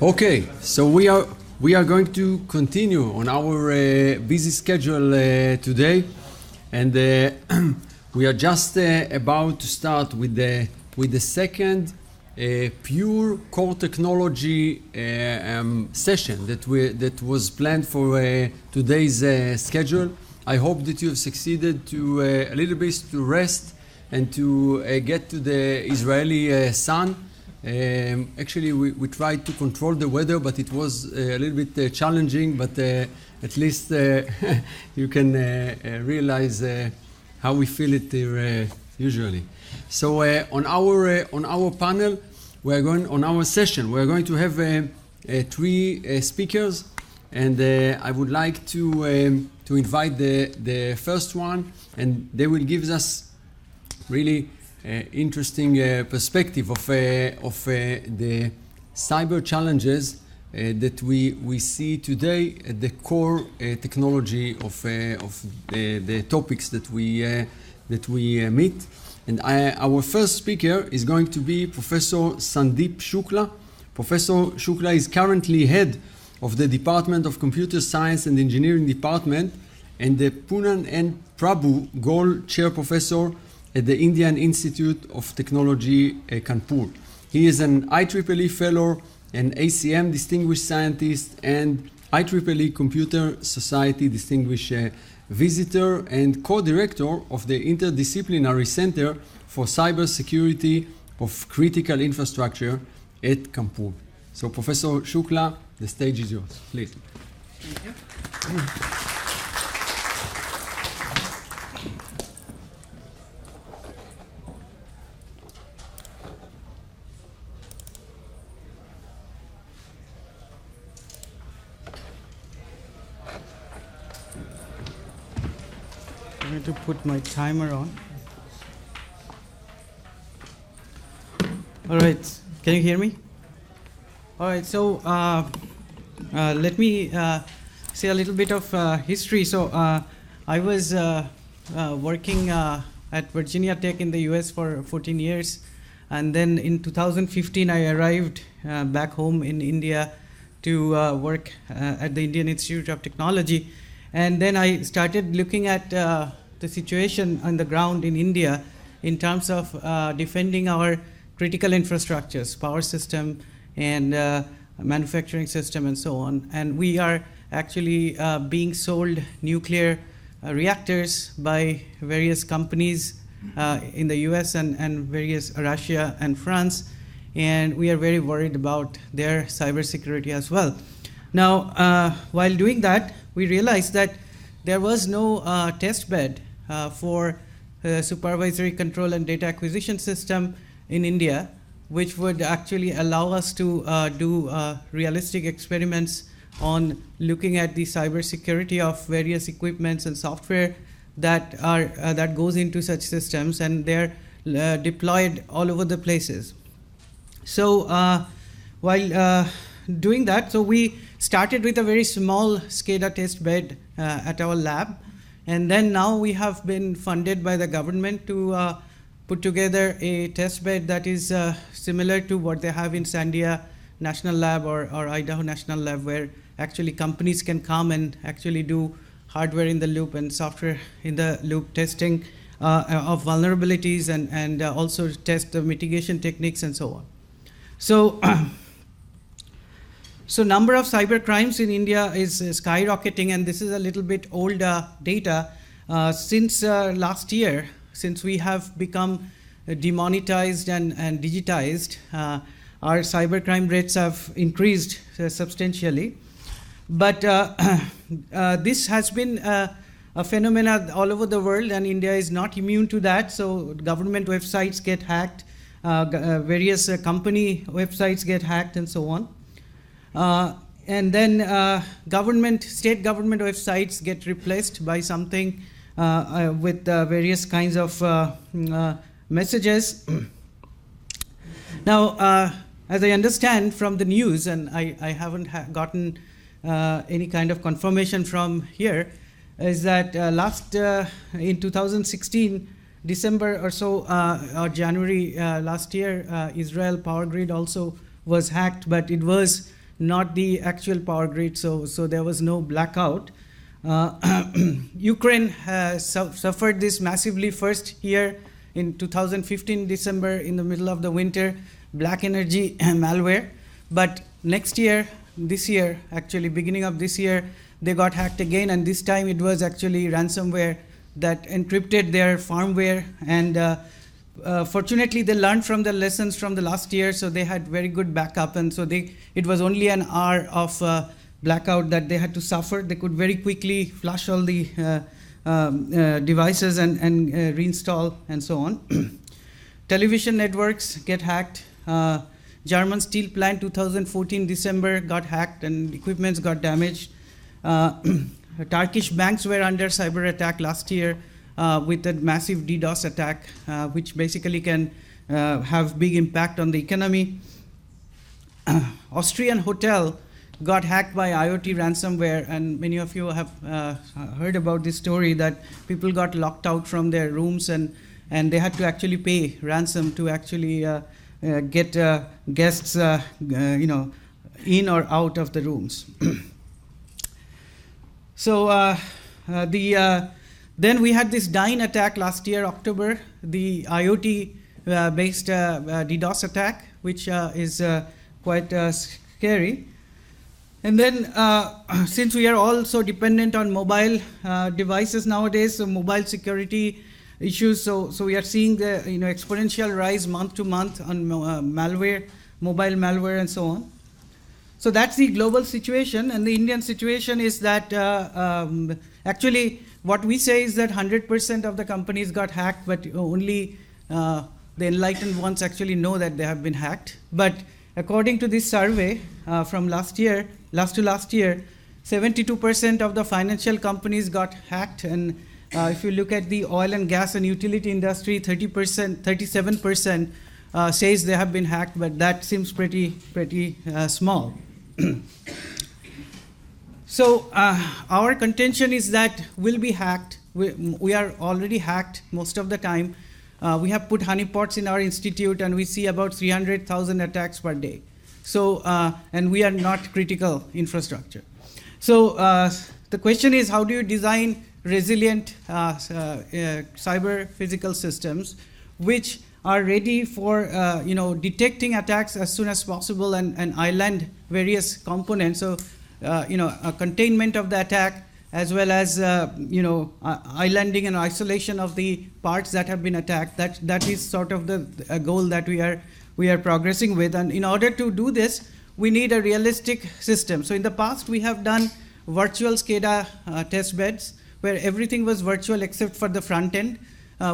Okay, so we are going to continue on our busy schedule today, and we are just about to start with the second pure core technology session that was planned for today's schedule. I hope that you have succeeded to a little bit to rest and to get to the Israeli sun. Actually, we tried to control the weather, but it was a little bit challenging, but at least you can realize how we feel it here usually. So on our panel, on our session, we're going to have three speakers, and I would like to invite the first one, and they will give us really interesting perspective of the cyber challenges that we see today at the core technology of the topics that we meet. And our first speaker is going to be Professor Sandeep Shukla. Professor Shukla is currently head of the Department of Computer Science and Engineering Department and the Poonen and Prabhu Gold Chair Professor at the Indian Institute of Technology, Kanpur. He is an IEEE Fellow, an ACM Distinguished Scientist, and IEEE Computer Society Distinguished Visitor, and co-director of the Interdisciplinary Center for Cybersecurity of Critical Infrastructure at Kanpur. So, Professor Shukla, the stage is yours. Please. Thank you. I'm going to put my timer on. All right, can you hear me? All right, so let me say a little bit of history. So I was working at Virginia Tech in the US for 14 years. And then in 2015, I arrived back home in India to work at the Indian Institute of Technology. And then I started looking at the situation on the ground in India in terms of defending our critical infrastructures, power system, and manufacturing system, and so on. And we are actually being sold nuclear reactors by various companies in the US and various Russia and France. And we are very worried about their cybersecurity as well. Now, while doing that, we realized that there was no test bed for supervisory control and data acquisition system in India, which would actually allow us to do realistic experiments on looking at the cybersecurity of various equipments and software that goes into such systems, and they're deployed all over the places. So while doing that, so we started with a very small SCADA test bed at our lab, and then now we have been funded by the government to put together a test bed that is similar to what they have in Sandia National Lab or Idaho National Lab, where actually companies can come and actually do hardware in the loop and software in the loop testing of vulnerabilities and also test the mitigation techniques and so on. So, so number of cyber crimes in India is skyrocketing, and this is a little bit old data. Since last year, since we have become demonetized and digitized, our cybercrime rates have increased substantially. But this has been a phenomenon all over the world, and India is not immune to that. So government websites get hacked, various company websites get hacked, and so on. And then state government websites get replaced by something with various kinds of messages. Now, as I understand from the news, and I haven't gotten any kind of confirmation from here, is that in 2016, December or so, or January last year, Israel power grid also was hacked, but it was not the actual power grid, so there was no blackout. Ukraine suffered this massively first here in 2015 December in the middle of the winter, black energy malware. But next year, this year, actually beginning of this year, they got hacked again, and this time it was actually ransomware that encrypted their firmware. And fortunately, they learned from the lessons from the last year, so they had very good backup. And so it was only an hour of blackout that they had to suffer. They could very quickly flush all the devices and reinstall and so on. Television networks get hacked. German steel plant 2014 December got hacked and equipments got damaged. Turkish banks were under cyber attack last year with a massive DDoS attack, which basically can have big impact on the economy. Austrian hotel got hacked by IoT ransomware, and many of you have heard about this story that people got locked out from their rooms and they had to actually pay ransom to actually get guests in or out of the rooms. So then we had this Dyn attack last year, October, the IoT-based DDoS attack, which is quite scary. And then since we are all so dependent on mobile devices nowadays, so mobile security issues, so we are seeing the exponential rise month to month on malware, mobile malware, and so on. So that's the global situation, and the Indian situation is that actually what we say is that 100% of the companies got hacked, but only the enlightened ones actually know that they have been hacked. But according to this survey from last year, 72% of the financial companies got hacked, and if you look at the oil and gas and utility industry, 37% says they have been hacked, but that seems pretty small. So our contention is that we'll be hacked. We are already hacked most of the time. We have put honeypots in our institute, and we see about 300,000 attacks per day. So and we are not critical infrastructure. So the question is, how do you design resilient cyber physical systems which are ready for detecting attacks as soon as possible and island various components. So a containment of the attack as well as islanding and isolation of the parts that have been attacked. That is sort of the goal that we are progressing with. And in order to do this, we need a realistic system. So in the past, we have done virtual SCADA test beds where everything was virtual except for the front end.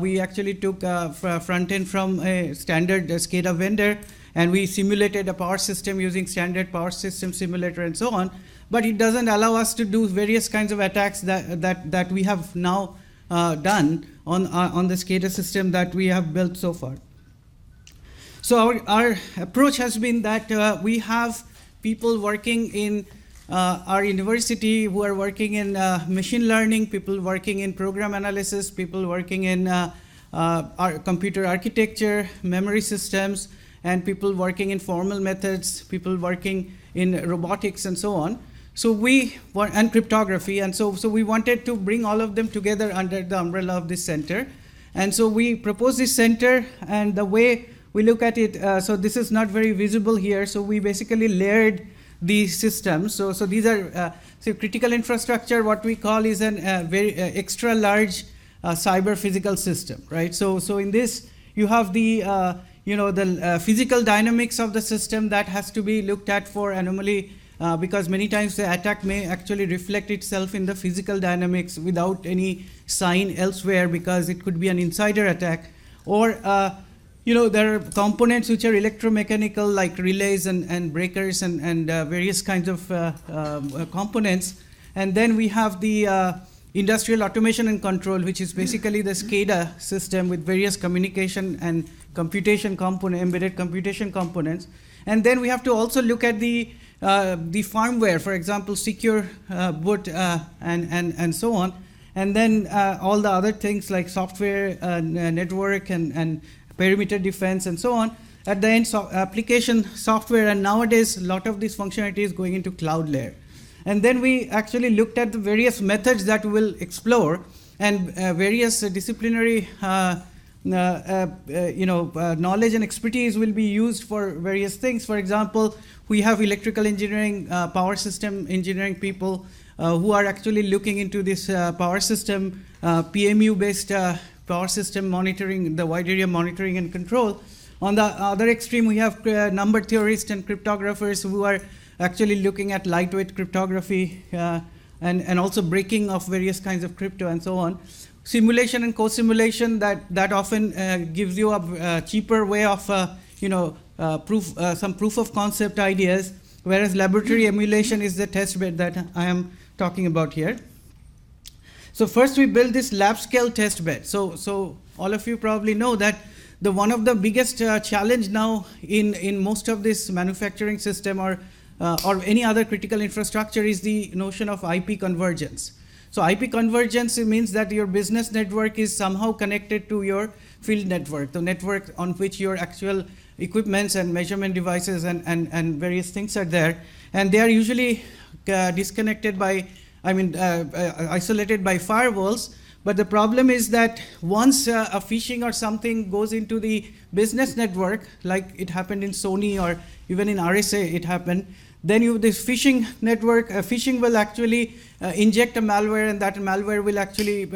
We actually took front end from a standard SCADA vendor, and we simulated a power system using standard power system simulator and so on. But it doesn't allow us to do various kinds of attacks that we have now done on the SCADA system that we have built so far. So our approach has been that we have people working in our university who are working in machine learning, people working in program analysis, people working in our computer architecture, memory systems, and people working in formal methods, people working in robotics and so on. So and cryptography, and so we wanted to bring all of them together under the umbrella of this center. And so we proposed this center, and the way we look at it, so this is not very visible here, so we basically layered these systems. So these are critical infrastructure. What we call is an very extra large cyber physical system, right? So in this you have the the physical dynamics of the system that has to be looked at for anomaly, because many times the attack may actually reflect itself in the physical dynamics without any sign elsewhere, because it could be an insider attack, or there are components which are electromechanical, like relays and breakers and various kinds of components. And then we have the industrial automation and control, which is basically the SCADA system with various communication and computation embedded computation components. And then we have to also look at the firmware, for example, secure boot and so on. And then all the other things like software, network, and perimeter defense, and so on. at the end application software, and nowadays a lot of this functionality is going into cloud layer. And then we actually looked at the various methods that we will explore, and various disciplinary knowledge and expertise will be used for various things. For example, we have electrical engineering, power system engineering people who are actually looking into this power system, PMU-based power system monitoring, the wide area monitoring and control. On the other extreme, we have number theorists and cryptographers who are actually looking at lightweight cryptography and also breaking of various kinds of crypto and so on. Simulation and co-simulation, that often gives you a cheaper way of some proof of concept ideas, whereas laboratory emulation is the test bed that I am talking about here. So first we built this lab scale test bed. So all of you probably know that one of the biggest challenge now in most of this manufacturing system or any other critical infrastructure is the notion of IP convergence. So IP convergence means that your business network is somehow connected to your field network, the network on which your actual equipments and measurement devices and various things are there. And they are usually disconnected by, isolated by firewalls. But the problem is that once a phishing or something goes into the business network, like it happened in Sony or even in RSA it happened, then this phishing network, phishing will actually inject a malware, and that malware will actually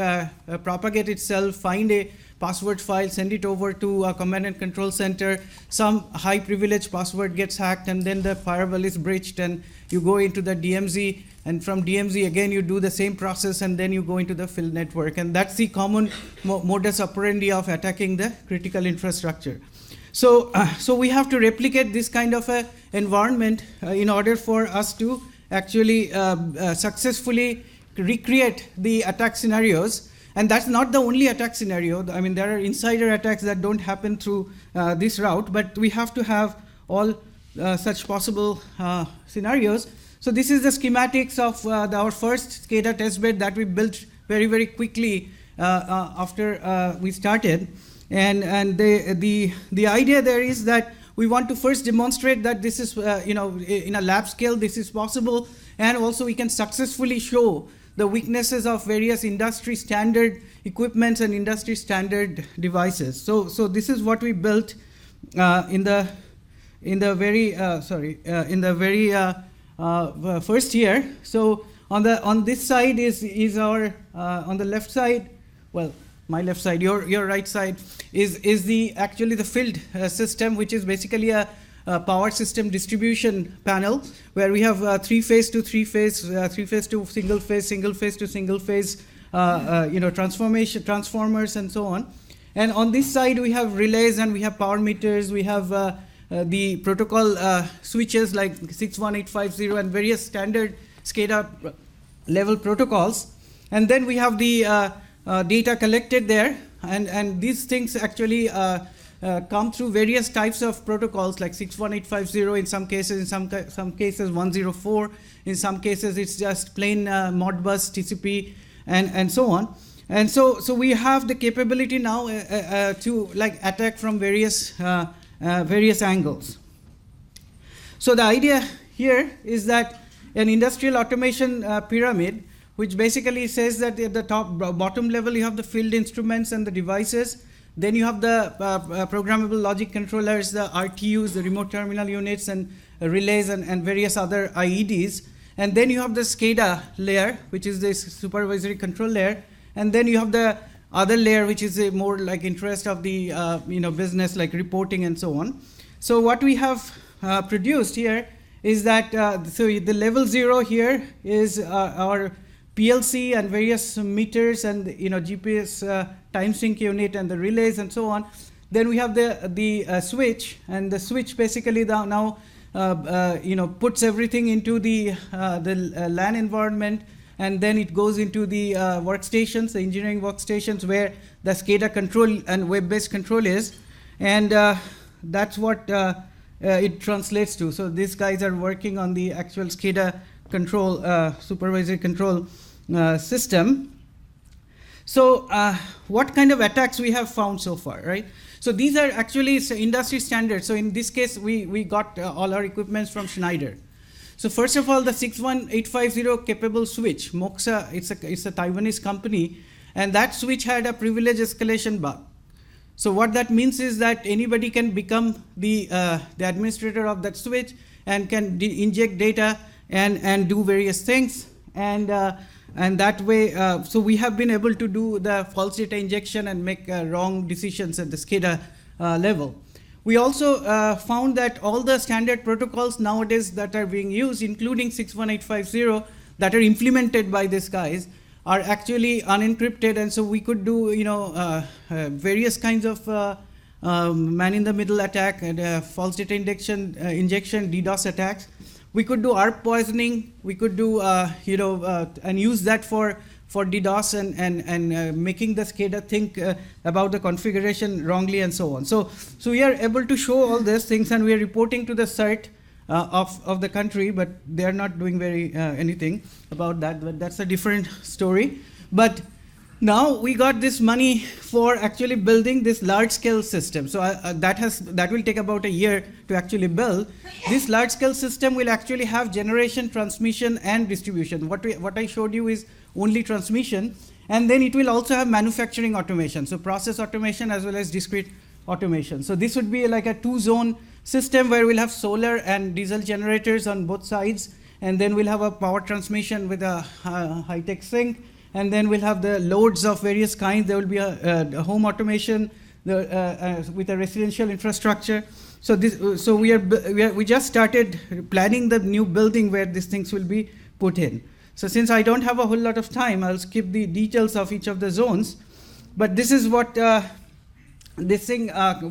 propagate itself, find a password file, send it over to a command and control center. Some high privilege password gets hacked, and then the firewall is breached, and you go into the DMZ, and from DMZ again you do the same process, and then you go into the field network. And that's the common modus operandi of attacking the critical infrastructure. So we have to replicate this kind of a environment in order for us to actually successfully recreate the attack scenarios. And that's not the only attack scenario. I mean, there are insider attacks that don't happen through this route, but we have to have all such possible scenarios. So this is the schematics of our first SCADA testbed that we built very, very quickly after we started. And the idea there is that we want to first demonstrate that this is, in a lab scale, this is possible, and also we can successfully show the weaknesses of various industry standard equipments and industry standard devices. So this is what we built in the very first year. So on this side is our on the left side, well, my left side, your right side is actually the field system, which is basically a power system distribution panel where we have three-phase to three-phase, three-phase to single-phase, single-phase to single-phase, transformers and so on. And on this side we have relays and we have power meters, we have the protocol switches like 61850 and various standard SCADA level protocols. And then we have the data collected there, and these things actually come through various types of protocols like 61850 in some cases, in some cases 104, in some cases it's just plain Modbus, TCP, and so on. And so we have the capability now to attack from various angles. So the idea here is that an industrial automation pyramid, which basically says that at the bottom level you have the field instruments and the devices, then you have the programmable logic controllers, the RTUs, the remote terminal units, and relays and various other IEDs, and then you have the SCADA layer, which is the supervisory control layer, and then you have the other layer, which is more like interest of the business, like reporting and so on. So what we have produced here is that so the level 0 here is our PLC and various meters and GPS time sync unit and the relays and so on. Then we have the switch, and the switch basically now puts everything into the LAN environment, and then it goes into the workstations, the engineering workstations where the SCADA control and web-based control is, and that's what it translates to. So these guys are working on the actual SCADA control, supervisory control system. So what kind of attacks we have found so far, right? So these are actually industry standards. So in this case, we got all our equipments from Schneider. So first of all, the 61850 capable switch, Moxa, it's a Taiwanese company, and that switch had a privilege escalation bug. So what that means is that anybody can become the administrator of that switch and can inject data and do various things. And that way, so we have been able to do the false data injection and make wrong decisions at the SCADA level. We also found that all the standard protocols nowadays that are being used, including 61850, that are implemented by these guys, are actually unencrypted, and so we could do various kinds of man-in-the-middle attack and false data injection, DDoS attacks. We could do ARP poisoning. We could do and use that for DDoS and making the SCADA think about the configuration wrongly and so on. So we are able to show all these things, and we are reporting to the CERT of the country, but they are not doing very anything about that. But that's a different story. But now we got this money for actually building this large-scale system. So that will take about a year to actually build. This large-scale system will actually have generation, transmission, and distribution. What I showed you is only transmission, and then it will also have manufacturing automation, so process automation as well as discrete automation. So this would be like a two-zone system where we'll have solar and diesel generators on both sides, and then we'll have a power transmission with a high-tech sink, and then we'll have the loads of various kinds. There will be a home automation with a residential infrastructure. So we just started planning the new building where these things will be put in. So since I don't have a whole lot of time, I'll skip the details of each of the zones. But this is what this thing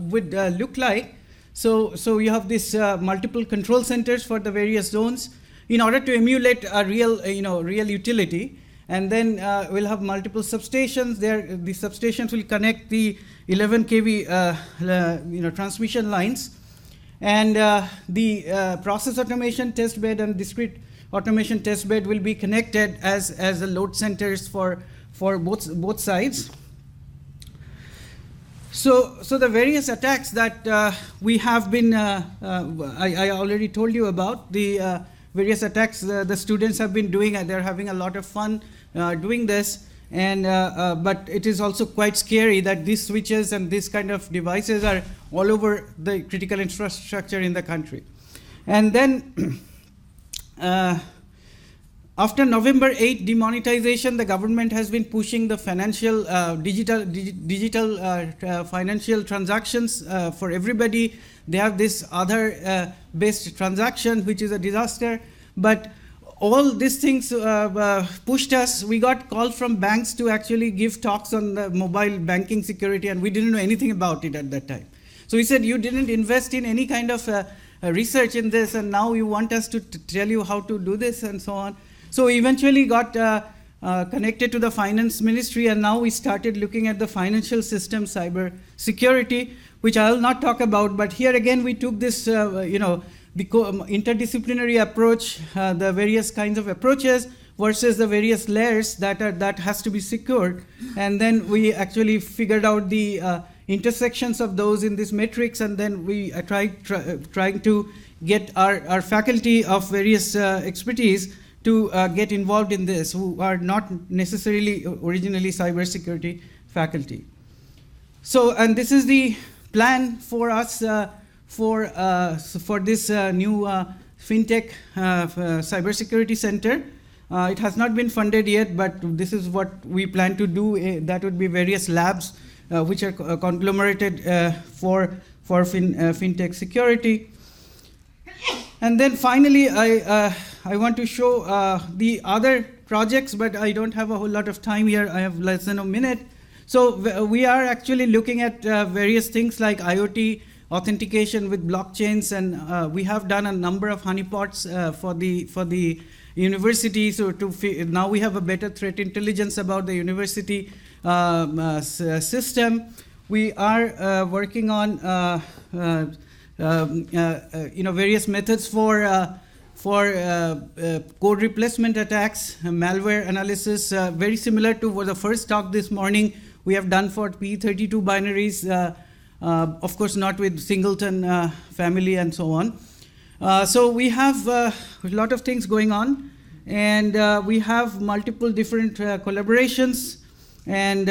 would look like. So you have this multiple control centers for the various zones in order to emulate a real utility. And then we'll have multiple substations. The substations will connect the 11 kV transmission lines. And the process automation test bed and discrete automation test bed will be connected as the load centers for both sides. So the various attacks that we have been, I already told you about the various attacks the students have been doing, and they're having a lot of fun doing this. And but it is also quite scary that these switches and these kind of devices are all over the critical infrastructure in the country. And then after November 8 demonetization, the government has been pushing the financial digital financial transactions for everybody. They have this other based transaction, which is a disaster. But all these things pushed us. We got calls from banks to actually give talks on the mobile banking security, and we didn't know anything about it at that time. So we said, you didn't invest in any kind of research in this, and now you want us to tell you how to do this and so on. So we eventually got connected to the finance ministry, and now we started looking at the financial system cyber security, which I will not talk about. But here again, we took this, the interdisciplinary approach, the various kinds of approaches versus the various layers that has to be secured, and then we actually figured out the intersections of those in this matrix, and then we trying to get our faculty of various expertise to get involved in this, who are not necessarily originally cybersecurity faculty. So, and this is the plan for us for this new FinTech cybersecurity center. It has not been funded yet, but this is what we plan to do. That would be various labs which are conglomerated for FinTech security. And then finally, I want to show the other projects, but I don't have a whole lot of time here. I have less than a minute. So we are actually looking at various things like IoT authentication with blockchains, and we have done a number of honeypots for the university. So now we have a better threat intelligence about the university system. We are working on various methods for code replacement attacks, malware analysis, very similar to what the first talk this morning we have done for P32 binaries. Of course, not with Singleton family and so on. So we have a lot of things going on, and we have multiple different collaborations. And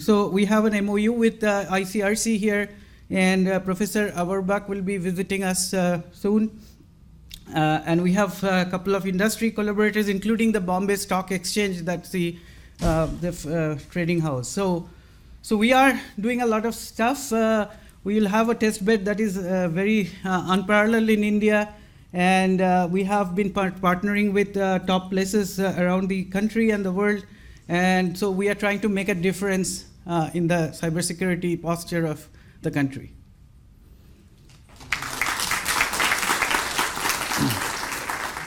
so we have an MOU with ICRC here, and Professor Auerbach will be visiting us soon. And we have a couple of industry collaborators, including the Bombay Stock Exchange, that's the trading house. So we are doing a lot of stuff. We will have a test bed that is very unparalleled in India, and we have been partnering with top places around the country and the world. And so we are trying to make a difference in the cybersecurity posture of the country.